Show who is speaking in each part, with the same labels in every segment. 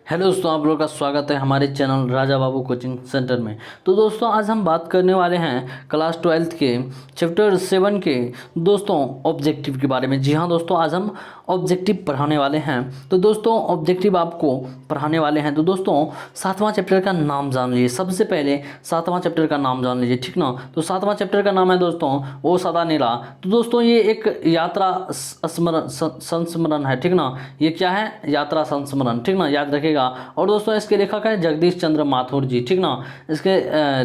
Speaker 1: Hello दोस्तों, आप लोगों का स्वागत है हमारे channel Raja Babu coaching centre में। तो दोस्तों आज हम बात करने वाले हैं क्लास 12th के चैप्टर 7 के दोस्तों ऑब्जेक्टिव के बारे में। जी हाँ दोस्तों, आज हम ऑब्जेक्टिव पढ़ाने वाले हैं। तो दोस्तों ऑब्जेक्टिव आपको पढ़ाने वाले हैं। तो दोस्तों 7वां चैप्टर का नाम जान लीजिए। सबसे पहले 7वां चैप्टर का नाम जान लीजिए, ठीक ना। तो 7वां चैप्टर का नाम है दोस्तों ओ सदा नीला। तो दोस्तों ये एक यात्रा संस्मरण है, ठीक ना। ये क्या है? यात्रा संस्मरण, ठीक ना, याद रखिएगा। और दोस्तों इसके लेखक है जगदीश चंद्र माथुर जी, ठीक ना। इसके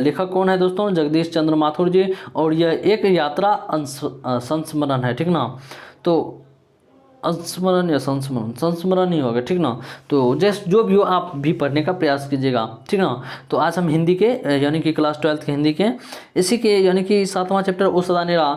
Speaker 1: लेखक कौन है दोस्तों? जगदीश चंद्र माथुर जी। और यह एक यात्रा संस्मरण है, ठीक ना। तो संस्मरण या संस्मरण, संस्मरण ही होगा, ठीक ना। तो जैसे जो भी हो आप भी पढ़ने का प्रयास कीजिएगा, ठीक ना। तो आज हम हिंदी के यानी कि क्लास 12th के हिंदी के इसी के यानी कि 7वां चैप्टर ओ सदा नीला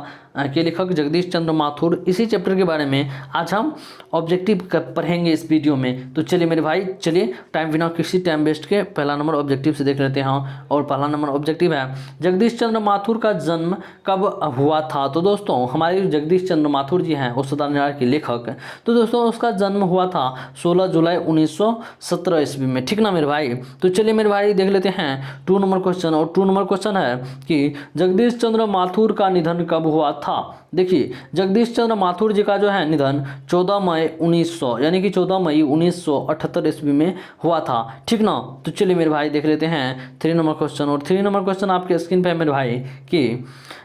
Speaker 1: के लेखक जगदीश चंद्र माथुर, इसी चैप्टर के बारे में आज हम ऑब्जेक्टिव पढ़ेंगे इस वीडियो में। तो चलिए मेरे भाई, चलिए टाइम बिना किसी टाइम वेस्ट के पहला नंबर ऑब्जेक्टिव से देख लेते हैं। और पहला नंबर ऑब्जेक्टिव है जगदीश चंद्र माथुर का जन्म कब हुआ था। तो दोस्तों हमारे जगदीश चंद्र माथुर जी हैं ओ सदा नीला के लेखक। तो दोस्तों उसका जन्म हुआ था 16 जुलाई 1917 ईस्वी में, ठीक ना मेरे भाई। तो चलिए मेरे भाई देख लेते हैं 2 नंबर क्वेश्चन। और 2 नंबर क्वेश्चन है कि जगदीश चंद्र माथुर का निधन कब हुआ था। देखिए जगदीश चंद्र माथुर जी का जो है निधन 14 मई 1900 यानी कि 14 मई 1978 ईस्वी में हुआ था, ठीक ना। तो चलिए मेरे भाई देख लेते हैं 3 नंबर क्वेश्चन। और 3 नंबर क्वेश्चन आपके स्क्रीन पे है मेरे भाई कि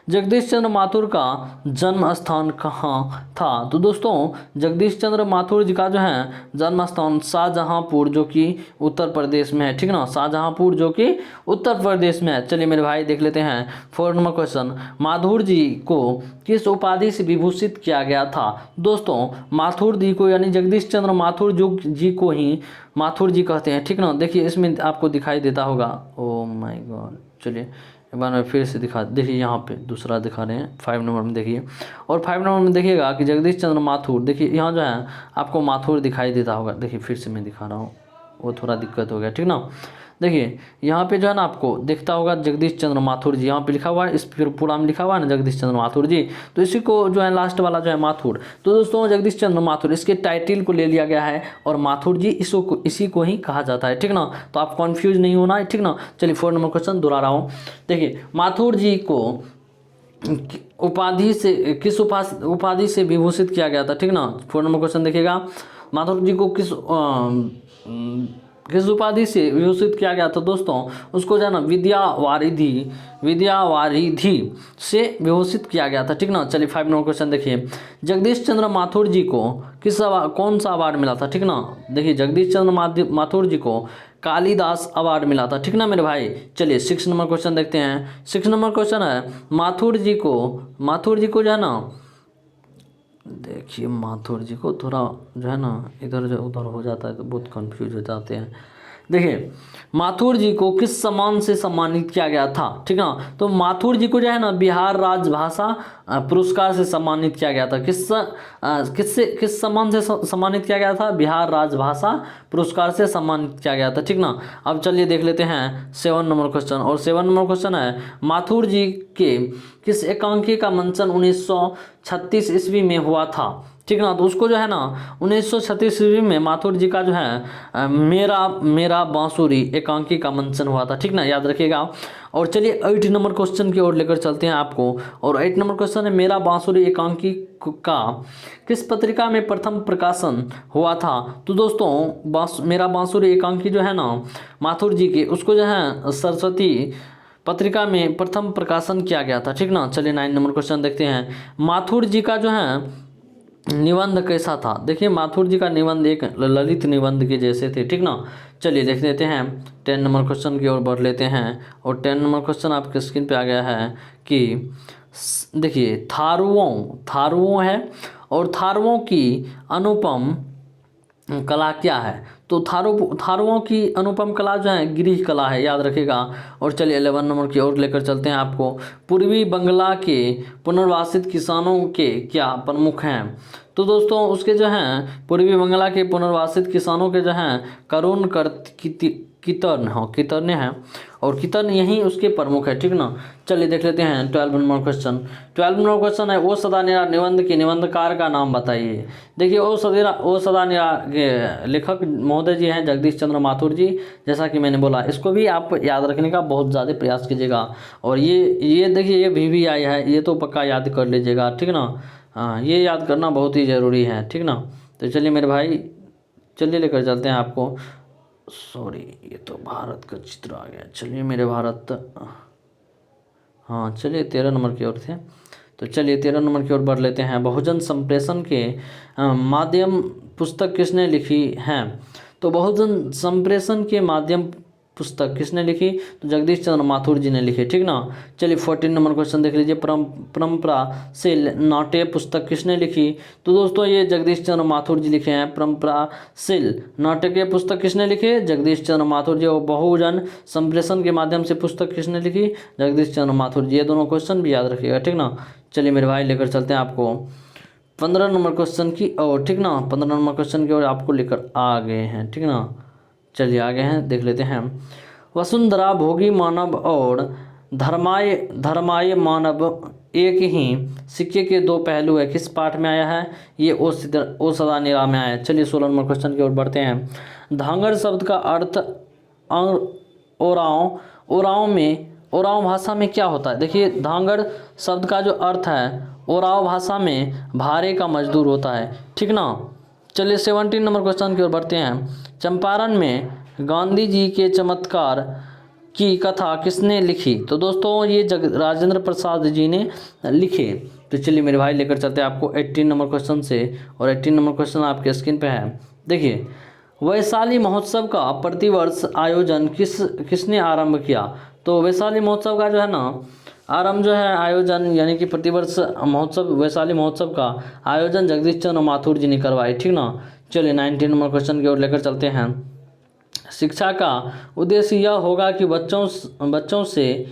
Speaker 1: जगदीश चंद्र माथुर का जन्म स्थान कहाँ था। तो दोस्तों जगदीश चंद्र माथुर जी का जो है जन्म स्थान शाहजहांपुर जो कि उत्तर प्रदेश में है, ठीक ना। शाहजहांपुर जो कि उत्तर प्रदेश में है। चलिए मेरे भाई देख लेते हैं 4 नंबर क्वेश्चन। माथुर जी को किस उपाधि से विभूषित किया गया था। दोस्तों माथुर जी को यानी जगदीश चंद्र माथुर जी को ही माथुर जी कहते हैं, ठीक ना। देखिए इसमें आपको दिखाई देता होगा, ओ माय गॉड। चलिए एक बार मैं फिर से दिखा, देखिए यहाँ पे दूसरा दिखा रहे हैं 5 नंबर में, देखिए। और 5 नंबर में देखिएगा कि जगदीश चंद्र माथुर, देखिए यहाँ जो है आपको माथुर दिखाई देता होगा। देखिए फिर से मैं दिखा रहा हूँ, वो थोड़ा दिक्कत हो गया, ठीक ना। देखिए यहाँ पे जो है ना आपको दिखता होगा जगदीश चंद्र माथुर जी, यहाँ पे लिखा हुआ है, इस फिर पूरा में लिखा हुआ है ना जगदीश चंद्र माथुर जी। तो इसी को जो है लास्ट वाला जो है माथुर। तो दोस्तों जगदीश चंद्र माथुर इसके टाइटल को ले लिया गया है और माथुर जी इसी को ही कहा जाता है, ठीक ना। तो आप कन्फ्यूज नहीं होना है, ठीक ना। चलिए 4 नंबर क्वेश्चन दोहरा रहा हूँ। देखिए माथुर जी को उपाधि से किस उपाधि से विभूषित किया गया था, ठीक ना। 4 नंबर क्वेश्चन देखिएगा, माथुर जी को किस उपाधि से विभूषित किया गया था। दोस्तों उसको जो है ना विद्यावारिधि से विभूषित किया गया था, ठीक ना। चलिए 5 नंबर क्वेश्चन देखिए, जगदीश चंद्र माथुर जी को कौन सा अवार्ड मिला था, ठीक ना। देखिए जगदीश चंद्र माथुर जी को कालिदास अवार्ड मिला था, ठीक ना मेरे भाई। चलिए 6 नंबर क्वेश्चन देखते हैं। 6 नंबर क्वेश्चन है माथुर जी को जो है ना, देखिए माथुर जी को थोड़ा जो है ना इधर जो उधर हो जाता है तो बहुत कंफ्यूज हो जाते हैं। देखिए माथुर जी को किस सम्मान से सम्मानित किया गया था, ठीक ना। तो माथुर जी को जो है ना बिहार राजभाषा पुरस्कार से सम्मानित किया गया था। किस सम्मान से सम्मानित किया गया था? बिहार राजभाषा पुरस्कार से सम्मानित किया गया था, ठीक ना। अब चलिए देख लेते हैं 7 नंबर क्वेश्चन। और 7 नंबर क्वेश्चन है माथुर जी के किस एकांकी का मंचन 1936 ईस्वी में हुआ था, ठीक ना। तो उसको जो है ना 1936 ईस्वी में माथुर जी का जो है मेरा बांसुरी एकांकी का मंचन हुआ था, ठीक ना, याद रखिएगा। और चलिए 8 नंबर क्वेश्चन की ओर लेकर चलते हैं आपको। और 8 नंबर क्वेश्चन है मेरा बांसुरी एकांकी का किस पत्रिका में प्रथम प्रकाशन हुआ था। तो दोस्तों मेरा बांसुरी एकांकी जो है ना माथुर जी के, उसको जो है सरस्वती पत्रिका में प्रथम प्रकाशन किया गया था, ठीक ना। चलिए 9 नंबर क्वेश्चन देखते हैं, माथुर जी का जो है निबंध कैसा था। देखिए माथुर जी का निबंध एक ललित निबंध के जैसे थे, ठीक ना। चलिए देख लेते हैं 10 नंबर क्वेश्चन की ओर बढ़ लेते हैं। और 10 नंबर क्वेश्चन आपके स्क्रीन पे आ गया है कि देखिए थारुओं है और थारुओं की अनुपम कला क्या है। तो थारुओं की अनुपम कला जो है गृह कला है, याद रखिएगा। और चलिए 11 नंबर की ओर लेकर चलते हैं आपको, पूर्वी बंगला के पुनर्वासित किसानों के क्या प्रमुख हैं। तो दोस्तों उसके जो हैं पूर्वी बंगला के पुनर्वासित किसानों के जो हैं कितर्न, हाँ कितर्न है, और कितर्न यही उसके प्रमुख है, ठीक ना। चलिए देख लेते हैं 12 नंबर क्वेश्चन। 12 नंबर क्वेश्चन है, ओ सदानिरा निबंध के निबंधकार का नाम बताइए। देखिए ओ सदानिरा के लेखक महोदय जी हैं जगदीश चंद्र माथुर जी। जैसा कि मैंने बोला, इसको भी आप याद रखने का बहुत ज़्यादा प्रयास कीजिएगा। और ये देखिए ये VVI है, ये तो पक्का याद कर लीजिएगा, ठीक ना। हाँ, ये याद करना बहुत ही ज़रूरी है, ठीक ना। तो चलिए मेरे भाई, चलिए लेकर चलते हैं आपको। सॉरी, ये तो भारत का चित्र आ गया। चलिए मेरे भारत, हाँ चलिए 13 नंबर की ओर थे, तो चलिए 13 नंबर की ओर बढ़ लेते हैं। बहुजन संप्रेषण के माध्यम पुस्तक किसने लिखी है? तो बहुजन संप्रेषण के माध्यम पुस्तक किसने लिखी? तो जगदीश चंद्र माथुर जी ने लिखी, ठीक ना। चलिए 14 नंबर क्वेश्चन देख लीजिए। परंपराशील नाट्य पुस्तक किसने लिखी? तो दोस्तों ये जगदीश चंद्र माथुर जी लिखे हैं। परंपराशील नाट्य पुस्तक किसने लिखे? जगदीश चंद्र माथुर जी। और बहुजन संप्रेषण के माध्यम से पुस्तक किसने लिखी? जगदीश चंद्र माथुर जी। ये दोनों क्वेश्चन भी याद रखिएगा, ठीक ना। चलिए मेरे भाई लेकर चलते हैं आपको 15 नंबर क्वेश्चन की ओर, ठीक ना। 15 नंबर क्वेश्चन की ओर आपको लेकर आ गए हैं, ठीक ना। चलिए आगे हैं, देख लेते हैं। वसुंधरा भोगी मानव और धर्माय मानव एक ही सिक्के के दो पहलू है, किस पाठ में आया है? ये ओ सदानिरा में आया है। चलिए 16 नंबर क्वेश्चन की ओर बढ़ते हैं। धांगड़ शब्द का अर्थ ओरांव भाषा में क्या होता है? देखिए धांगड़ शब्द का जो अर्थ है ओरांव भाषा में भारे का मजदूर होता है, ठीक ना। चलिए 17 नंबर क्वेश्चन की ओर बढ़ते हैं। चंपारण में गांधी जी के चमत्कार की कथा किसने लिखी? तो दोस्तों ये राजेंद्र प्रसाद जी ने लिखे। तो चलिए मेरे भाई लेकर चलते हैं आपको 18 नंबर क्वेश्चन से, और 18 नंबर क्वेश्चन आपके स्क्रीन पे है। देखिए वैशाली महोत्सव का प्रतिवर्ष आयोजन किसने आरंभ किया? तो वैशाली महोत्सव का जो है ना आरंभ जो है आयोजन, यानी कि प्रतिवर्ष महोत्सव, वैशाली महोत्सव का आयोजन जगदीश चंद्र माथुर जी ने करवाई, ठीक ना। चलिए 19 नंबर क्वेश्चन की ओर लेकर चलते हैं। शिक्षा का उद्देश्य यह होगा कि बच्चों से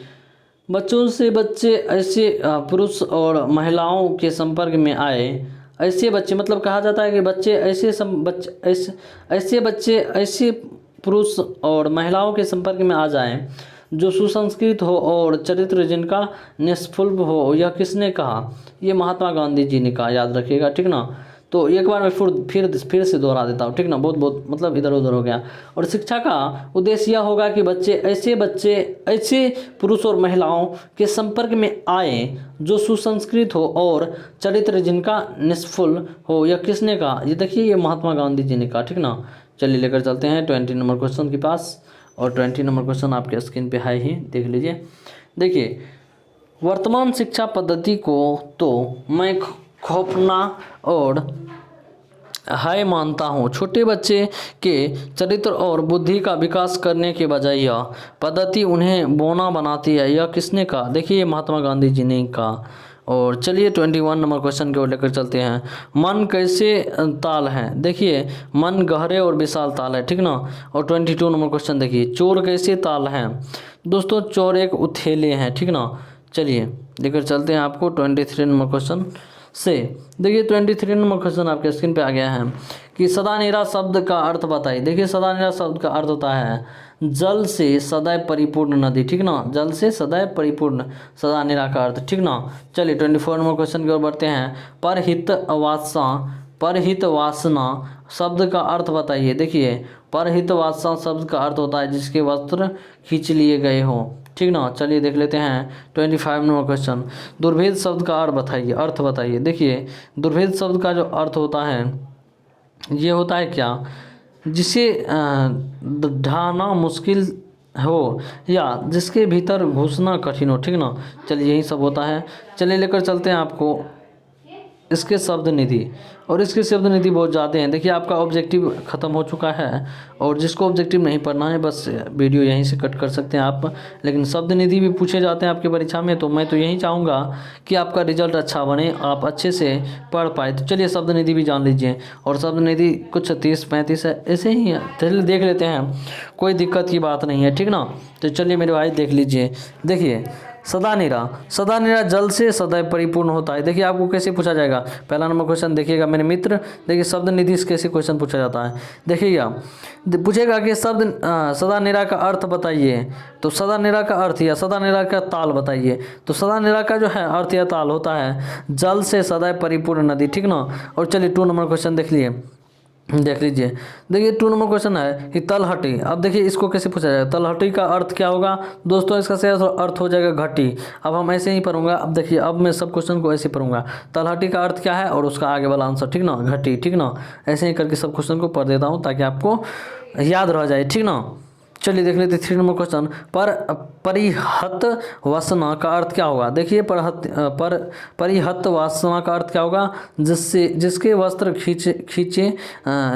Speaker 1: बच्चे ऐसे पुरुष और महिलाओं के संपर्क में आए। ऐसे बच्चे मतलब कहा जाता है कि बच्चे ऐसे पुरुष और महिलाओं के संपर्क में आ जाएं जो सुसंस्कृत हो और चरित्र जिनका निष्फुल्भ हो। यह किसने कहा? ये महात्मा गांधी जी ने कहा, याद रखिएगा, ठीक ना। तो एक बार मैं फिर से दोहरा देता हूँ, ठीक ना। बहुत मतलब इधर उधर हो गया। और शिक्षा का उद्देश्य यह होगा कि बच्चे ऐसे पुरुष और महिलाओं के संपर्क में आए जो सुसंस्कृत हो और चरित्र जिनका निष्फुल हो। यह किसने कहा? ये देखिए ये महात्मा गांधी जी ने कहा, ठीक ना। चलिए लेकर चलते हैं 20 नंबर क्वेश्चन के पास, और 20 नंबर क्वेश्चन आपके स्क्रीन पे है ही, देख लीजिए। देखिए वर्तमान शिक्षा पद्धति को तो मैं खौफना और हाय मानता हूँ। छोटे बच्चे के चरित्र और बुद्धि का विकास करने के बजाय यह पद्धति उन्हें बौना बनाती है। यह किसने कहा? देखिए महात्मा गांधी जी ने कहा। और चलिए 21 नंबर क्वेश्चन की ओर लेकर चलते हैं। मन कैसे ताल है? देखिए मन गहरे और विशाल ताल है, ठीक ना। और 22 नंबर क्वेश्चन देखिए, चोर कैसे ताल हैं? दोस्तों चोर एक उथेले हैं, ठीक ना। चलिए लेकर चलते हैं आपको 23 नंबर क्वेश्चन से। देखिए 23 नंबर क्वेश्चन आपके स्क्रीन पे आ गया है कि सदानीरा शब्द का अर्थ बताइए। देखिए सदानीरा शब्द का अर्थ होता है जल से सदैव परिपूर्ण नदी, ठीक ना। जल से सदैव परिपूर्ण, सदानीरा का अर्थ, ठीक ना। चलिए 24 नंबर क्वेश्चन की ओर बढ़ते हैं। परहित वासना शब्द का अर्थ बताइए। देखिए परहित वासना शब्द का अर्थ होता है जिसके वस्त्र खींच लिए गए हों, ठीक ना। चलिए देख लेते हैं 25 नंबर क्वेश्चन। दुर्भेद शब्द का अर्थ बताइए। देखिए दुर्भेद शब्द का जो अर्थ होता है ये होता है क्या? जिसे ढाना मुश्किल हो या जिसके भीतर घुसना कठिन हो, ठीक ना। चलिए यही सब होता है। चलिए लेकर चलते हैं आपको इसके शब्द निधि, और इसके शब्द निधि बहुत ज़्यादा हैं। देखिए आपका ऑब्जेक्टिव ख़त्म हो चुका है, और जिसको ऑब्जेक्टिव नहीं पढ़ना है बस वीडियो यहीं से कट कर सकते हैं आप। लेकिन शब्द निधि भी पूछे जाते हैं आपकी परीक्षा में, तो मैं तो यही चाहूँगा कि आपका रिजल्ट अच्छा बने, आप अच्छे से पढ़ पाए। तो चलिए शब्द निधि भी जान लीजिए, और शब्द निधि कुछ 30-35 है, ऐसे ही है, चलिए देख लेते हैं, कोई दिक्कत की बात नहीं है, ठीक ना। तो चलिए मेरे भाई देख लीजिए। देखिए सदा निरा, सदा निरा जल से सदैव परिपूर्ण होता है। देखिए आपको कैसे पूछा जाएगा, पहला नंबर क्वेश्चन देखिएगा मेरे मित्र। देखिए शब्द निधि से कैसे क्वेश्चन पूछा जाता है, देखिएगा पूछेगा कि शब्द सदा निरा का अर्थ बताइए। तो सदा निरा का अर्थ या सदा निरा का ताल बताइए। तो सदा निरा का जो है अर्थ या ताल होता है जल से सदैव परिपूर्ण नदी, ठीक ना। और चलिए 2 नंबर क्वेश्चन देख लीजिए। देखिए 2 नंबर क्वेश्चन है कि तलहटी। अब देखिए इसको कैसे पूछा जाएगा, तलहटी का अर्थ क्या होगा दोस्तों, इसका सही अर्थ हो जाएगा घटी। अब हम ऐसे ही पढ़ूंगा। अब देखिए अब मैं सब क्वेश्चन को ऐसे पढ़ूंगा, तलहटी का अर्थ क्या है और उसका आगे वाला आंसर, ठीक ना, घटी, ठीक ना। ऐसे ही करके सब क्वेश्चन को पढ़ देता हूँ ताकि आपको याद रह जाए, ठीक ना। चलिए देख लेते 3 नंबर क्वेश्चन, परिहत वासना का अर्थ क्या होगा। देखिए परिहत वासना का अर्थ क्या होगा, जिसके वस्त्र खींचे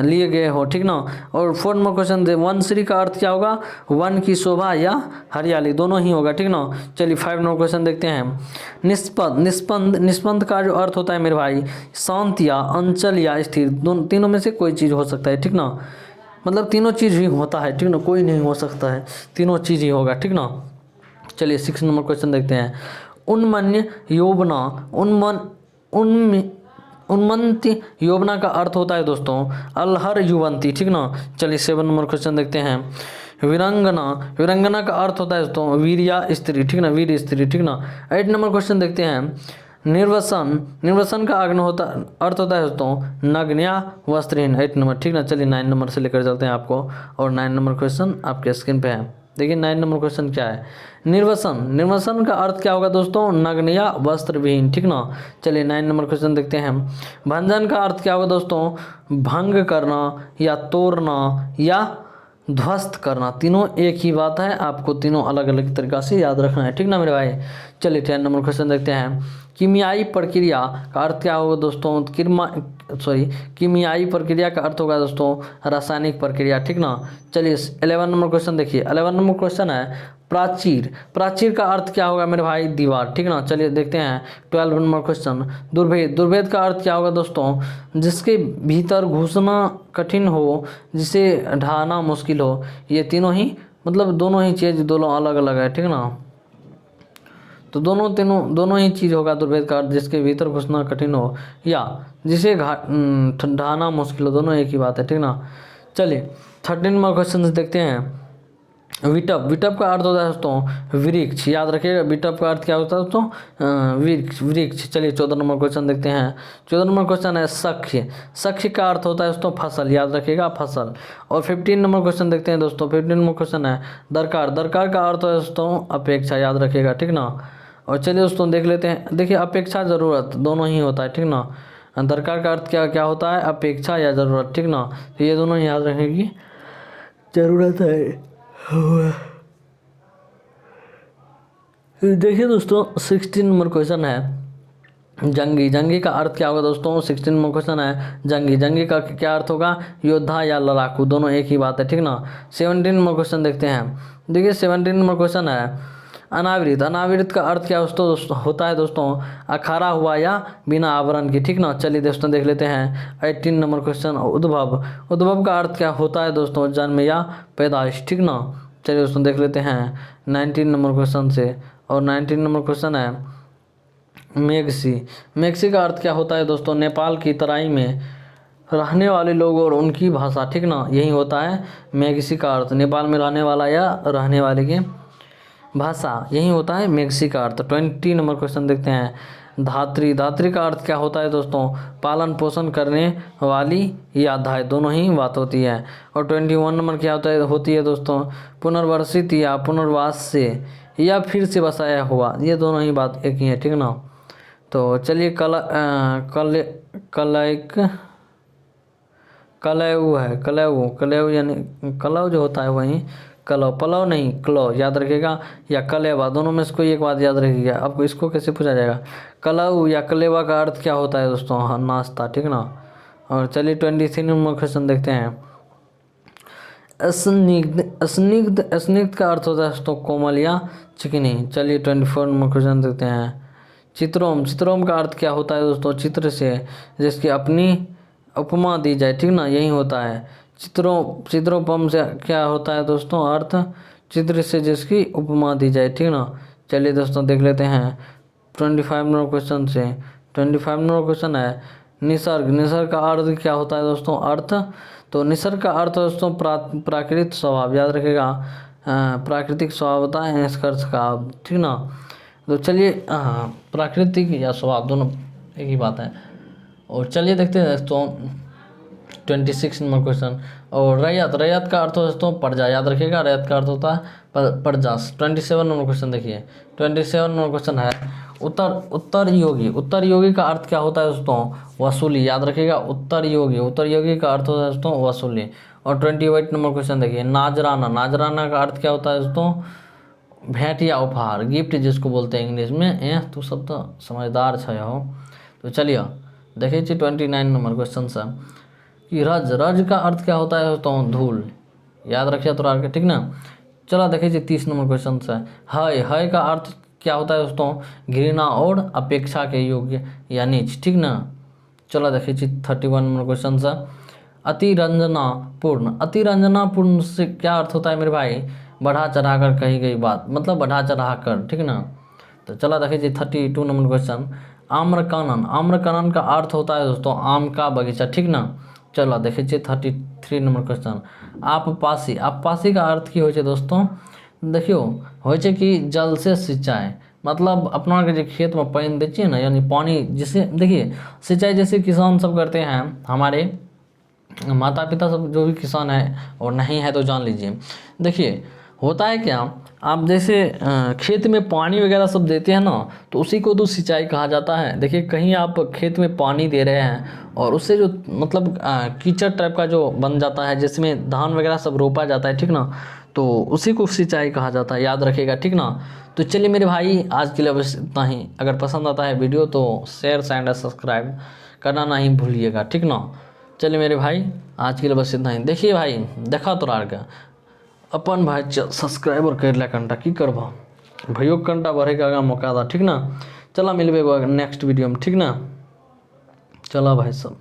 Speaker 1: लिए गए हो, ठीक ना। और 4 नंबर क्वेश्चन वनश्री का अर्थ क्या होगा, वन की शोभा या हरियाली, दोनों ही होगा, ठीक ना। चलिए 5 नंबर क्वेश्चन देखते हैं। निष्पंद का जो अर्थ होता है मेरे भाई, शांत या अंचल या स्थिर, दोनों तीनों में से कोई चीज़ हो सकता है, ठीक ना। मतलब तीनों चीज़ ही होता है, ठीक ना, कोई नहीं हो सकता है, तीनों चीज़ ही होगा, ठीक ना। चलिए 6 नंबर क्वेश्चन देखते हैं। उन्मन्य यौवना, उन्मन्ति यौवना का अर्थ होता है दोस्तों अलहर युवंती, ठीक ना। चलिए 7 नंबर क्वेश्चन देखते हैं। वीरंगना का अर्थ होता है दोस्तों वीर या स्त्री, ठीक ना, वीर स्त्री, ठीक ना। 8 नंबर क्वेश्चन देखते हैं। निर्वसन का अर्थ होता है दोस्तों नग्न या वस्त्रहीन, 8 नंबर, ठीक ना। चलिए 9 नंबर से लेकर चलते हैं आपको, और 9 नंबर क्वेश्चन आपके स्क्रीन पे है। देखिए 9 नंबर क्वेश्चन क्या है, निर्वसन का अर्थ क्या होगा दोस्तों नग्न या वस्त्रविहीन, ठीक ना। चलिए 9 नंबर क्वेश्चन देखते हैं। भंजन का अर्थ क्या होगा दोस्तों भंग करना या तोड़ना या ध्वस्त करना, तीनों एक ही बात है, आपको तीनों अलग अलग तरीक़ा से याद रखना है, ठीक ना मेरे भाई। चलिए 10 नंबर क्वेश्चन देखते हैं। कीमियाई प्रक्रिया का अर्थ क्या होगा दोस्तों कीमियाई प्रक्रिया का अर्थ होगा दोस्तों रासायनिक प्रक्रिया, ठीक ना। चलिए 11 नंबर क्वेश्चन देखिए। 11 नंबर क्वेश्चन है प्राचीर का अर्थ क्या होगा मेरे भाई दीवार, ठीक ना। चलिए देखते हैं 12 नंबर क्वेश्चन। दुर्भेद का अर्थ क्या होगा दोस्तों जिसके भीतर घुसना कठिन हो, जिसे ढाना मुश्किल हो, ये तीनों ही मतलब दोनों ही चीज़ दोनों अलग अलग है, ठीक ना। तो दोनों ही चीज़ होगा दुर्भेद का अर्थ जिसके भीतर घुसना कठिन हो या जिसे ढाना मुश्किल हो, दोनों एक ही बात है, ठीक ना। चलिए 13 नंबर क्वेश्चन देखते हैं। विटप का अर्थ होता है दोस्तों वृक्ष, याद रखिएगा विटप का अर्थ क्या होता है दोस्तों वृक्ष। चलिए 14 नंबर क्वेश्चन देखते हैं। 14 नंबर क्वेश्चन है सख्य का अर्थ होता है दोस्तों फसल, याद रखिएगा फसल। और 15 नंबर क्वेश्चन देखते हैं दोस्तों। 15 नंबर क्वेश्चन है दरकार का अर्थ है दोस्तों अपेक्षा, याद रखिएगा, ठीक ना। और चलिए दोस्तों देख लेते हैं। देखिए अपेक्षा ज़रूरत दोनों ही होता है, ठीक ना। दरकार का अर्थ क्या होता है अपेक्षा या ज़रूरत, ठीक ना। तो ये दोनों याद रखने की ज़रूरत है। देखिए दोस्तों 16 नंबर क्वेश्चन है जंगी का अर्थ क्या होगा दोस्तों। 16 नंबर क्वेश्चन है जंगी का क्या अर्थ होगा योद्धा या लड़ाकू, दोनों एक ही बात है, ठीक ना। 17 नंबर क्वेश्चन देखते हैं। देखिए 17 नंबर क्वेश्चन है अनावृत का अर्थ क्या होता है दोस्तों अखारा हुआ या बिना आवरण की, ठीक ना। चलिए दोस्तों देख लेते हैं 18 नंबर क्वेश्चन। उद्भव का अर्थ क्या होता है दोस्तों जन्म या पैदाइश, ठीक ना। चलिए दोस्तों देख लेते हैं 19 नंबर क्वेश्चन से। और 19 नंबर क्वेश्चन है मेघसी का अर्थ क्या होता है दोस्तों नेपाल की तराई में रहने वाले लोग और उनकी भाषा, ठीक ना। यही होता है मेघसी का अर्थ, नेपाल में रहने वाला या रहने वाले की भाषा, यही होता है मेघसी का अर्थ। 20 नंबर क्वेश्चन देखते हैं। धात्री का अर्थ क्या होता है दोस्तों पालन पोषण करने वाली या धाय, दोनों ही बात होती है। और 21 नंबर क्या होती है दोस्तों पुनर्वसित या पुनर्वास से या फिर से बसाया हुआ, ये दोनों ही बात एक ही है, ठीक ना। तो चलिए कलयु यानी कलव जो होता है वही पलव नहीं क्लो, याद रखिएगा, या कलेवा, दोनों में से कोई एक बात याद रखिएगा। आपको इसको कैसे पूछा जाएगा कलव या कलेवा का अर्थ क्या होता है दोस्तों हाँ नाश्ता, ठीक ना। और चलिए 23 नंबर क्वेश्चन देखते हैं। स्निग्ध का अर्थ होता है दोस्तों कोमल या चिकनी। चलिए 24 नंबर क्वेश्चन देखते हैं। चित्रोम का अर्थ क्या होता है दोस्तों चित्र से जिसकी अपनी उपमा दी जाए, ठीक ना, यही होता है। चित्रोपम से क्या होता है दोस्तों अर्थ चित्र से जिसकी उपमा दी जाए, ठीक ना। चलिए दोस्तों देख लेते हैं 25 नंबर क्वेश्चन से। 25 नंबर क्वेश्चन है निसर्ग। निसर्ग का अर्थ क्या होता है दोस्तों? अर्थ, तो निसर्ग का अर्थ दोस्तों प्राकृतिक स्वभाव, याद रखिएगा, प्राकृतिक स्वभाव होता है इसका अर्थ का, ठीक ना। तो चलिए प्राकृतिक या स्वभाव दोनों एक ही बात है। और चलिए देखते हैं दोस्तों 26 नंबर क्वेश्चन। और रैयत, रैयत का अर्थ दोस्तों प्रजा, याद रखिएगा, रैयत का अर्थ होता है प्रजा। 27 नंबर क्वेश्चन देखिए। 27 नंबर क्वेश्चन है उत्तर योगी। उत्तर योगी का अर्थ क्या होता है दोस्तों? वसूली, याद रखिएगा, उत्तर योगी, उत्तर योगी का अर्थ होता है दोस्तों वसूली। और 28 नंबर क्वेश्चन देखिए नाजराना। नाजराना का अर्थ क्या होता है दोस्तों? भेंट या उपहार, गिफ्ट जिसको बोलते हैं इंग्लिश में। तो सब तो समझदार है हो। तो चलिए देखिए 29 नंबर क्वेश्चन से कि रज, रज का अर्थ क्या होता है दोस्तों? धूल, याद रखिए थोड़ा आगे, ठीक ना। चलो देखिए 30 नंबर क्वेश्चन से है का अर्थ क्या होता है दोस्तों? घृणा और अपेक्षा के योग्य या नीच, ठीक ना। चलो देखिए 31 नंबर क्वेश्चन से अतिरंजनापूर्ण। अतिरंजनापूर्ण से क्या अर्थ होता है मेरे भाई? बढ़ा चढ़ा कर कही गई बात, मतलब बढ़ा चढ़ा कर, ठीक ना। तो चला देखिए 32 नंबर क्वेश्चन आम्रकानन। आम्रकानन का अर्थ होता है दोस्तों आम का बगीचा, ठीक ना। चलो देखिए 33 नंबर क्वेश्चन आपपासी। आपपासी का अर्थ की होय छै दोस्तों? देखियो होय छै कि जल से सिंचाई, मतलब अपना के जो खेत में पानी दै छियै ना, यानी पानी जिसे देखिए सिंचाई जैसे किसान सब करते हैं, हमारे माता पिता सब जो भी किसान है और नहीं है तो जान लीजिए। देखिए होता है क्या, आप जैसे खेत में पानी वगैरह सब देते हैं ना, तो उसी को तो सिंचाई कहा जाता है। देखिए कहीं आप खेत में पानी दे रहे हैं और उससे जो मतलब कीचड़ टाइप का जो बन जाता है जिसमें धान वगैरह सब रोपा जाता है, ठीक ना, तो उसी को सिंचाई कहा जाता है, याद रखिएगा, ठीक ना। तो चलिए मेरे भाई आज के लिए बस इतना ही। अगर पसंद आता है वीडियो तो शेयर एंड सब्सक्राइब करना नहीं भूलिएगा, ठीक ना। चलिए मेरे भाई आज के लिए बस इतना ही। देखिए भाई देखा तो रार का अपन भाई सब्सक्राइबर कर ला कंटा की करबा भैया कंटा बढ़े का मौका था, ठीक ना। चला मिलबे नेक्स्ट वीडियो में, ठीक ना। चला भाई सब।